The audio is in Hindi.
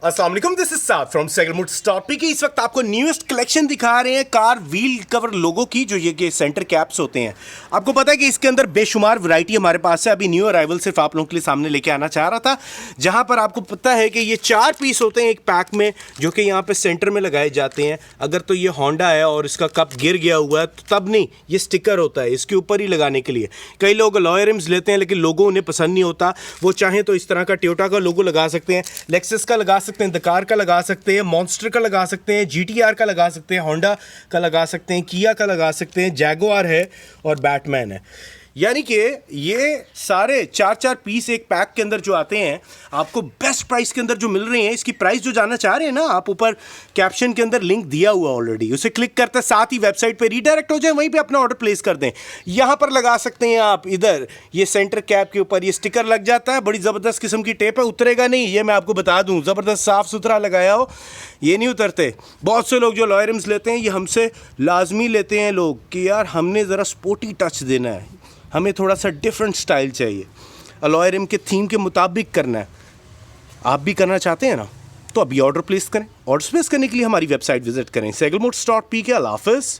अस्सलाम वालेकुम, this is Saad from SehgalMotors.PK। इस वक्त आपको न्यूएस्ट कलेक्शन दिखा रहे हैं कार व्हील कवर लोगों की, जो ये सेंटर कैप्स होते हैं। आपको पता है कि इसके अंदर बेशुमार वैरायटी हमारे पास है। अभी न्यू अराइवल सिर्फ आप लोगों के लिए सामने लेके आना चाह रहा था, जहां पर आपको पता है कि ये 4 पीस होते हैं एक पैक में, जो कि यहाँ पे सेंटर में लगाए जाते हैं। अगर तो ये होंडा है और इसका कप गिर गया हुआ है तो तब नहीं, ये स्टिकर होता है इसके ऊपर ही लगाने के लिए। कई लोग अलॉय रिम्स लेते हैं लेकिन लोगो उन्हें पसंद नहीं होता। वो चाहें तो इस तरह का टोयोटा का लोगो लगा सकते हैं, लेक्सस का लगा सकते हैं, कार का लगा सकते हैं, मॉन्स्टर का लगा सकते हैं, GTR का लगा सकते हैं, होंडा का लगा सकते हैं, किया का लगा सकते हैं, जैगुआर है और बैटमैन है। यानी कि ये सारे 4 पीस एक पैक के अंदर जो आते हैं, आपको बेस्ट प्राइस के अंदर जो मिल रहे हैं। इसकी प्राइस जो जानना चाह रहे हैं ना आप, ऊपर कैप्शन के अंदर लिंक दिया हुआ ऑलरेडी, उसे क्लिक करते हैं, साथ ही वेबसाइट पे रीडायरेक्ट हो जाए, वहीं पे अपना ऑर्डर प्लेस कर दें। यहाँ पर लगा सकते हैं आप, इधर ये सेंटर कैप के ऊपर ये स्टिकर लग जाता है। बड़ी ज़बरदस्त किस्म की टेप है, उतरेगा नहीं, ये मैं आपको बता दूँ। ज़बरदस्त साफ़ सुथरा लगाया हो, ये नहीं उतरते। बहुत से लोग जो अलॉय रिम्स लेते हैं, ये हमसे लाजमी लेते हैं लोग कि यार हमने ज़रा स्पोर्टी टच देना है, हमें थोड़ा सा डिफरेंट स्टाइल चाहिए, अलॉय रिम के थीम के मुताबिक करना है। आप भी करना चाहते हैं ना, तो अभी ऑर्डर प्लेस करें। ऑर्डर प्लेस करने के लिए हमारी वेबसाइट विजिट करें, SehgalMotors.PK। अल्लाह हाफ़िज़।